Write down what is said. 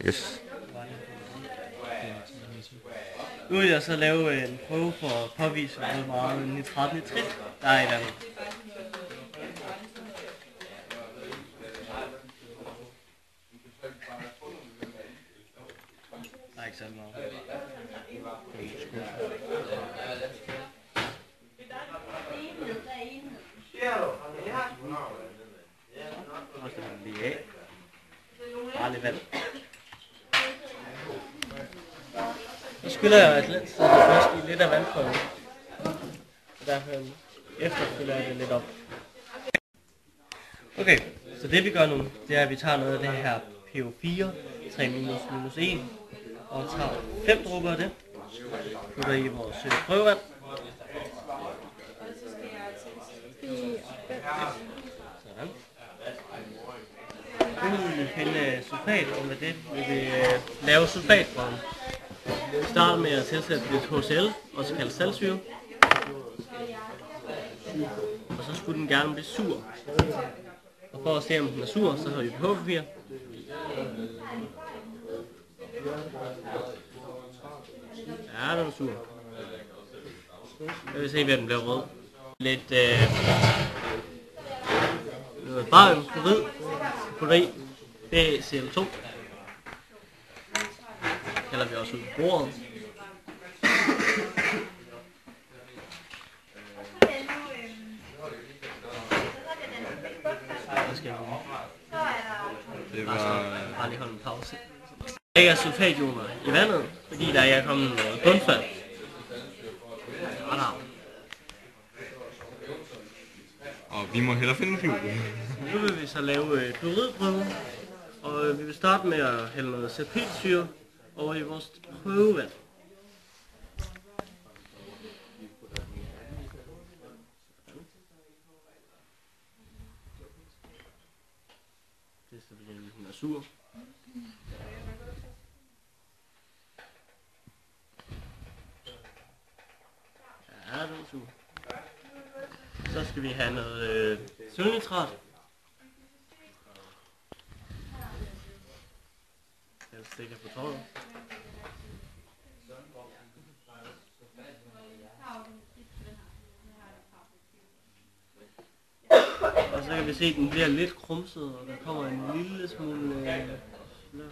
Yes. Nu vil jeg så lave en prøve for at påvise, hvor meget nitrat der er i vandet. Der er ikke særlig meget. Lige af. Bare lidt vand. Så skylder jeg et lidt sted først i lidt af vandprøven. Og derfor efterfylder jeg det lidt op. Okay, så det vi gør nu, det er at vi tager noget af det her PO4, 3-1, og tager 5 dråber af det. Putter i vores prøvevand. Sådan. Nu vil vi finde sulfat, og med det vil vi lave sulfatprøven. Vi starter med at tilsætte lidt HCl, også kaldet saltsyre. Og så skulle den gerne blive sur. Og for at se om den er sur, så har vi pH-papir. Ja, den er sur. Jeg vil se, hvad den bliver rød. Lidt noget bariumklorid, putter i. Det er Cl2. Kalder vi også ud på bordet. Det var... Bare lige holde en pause. Der ikke er sulfationer i vandet, fordi der ikke er kommet noget bundfald. Og vi må hellere finde fluor. Nu vil vi så lave kloridprøve, og vi vil starte med at hælde noget salpetersyre over i vores prøvevand. Det er så fordi den er sur. Ja, den er sur. Så skal vi have noget sølvnitrat. Den stikker på tårnet. Og så kan vi se, at den bliver lidt krumset, og der kommer en lille smule slør.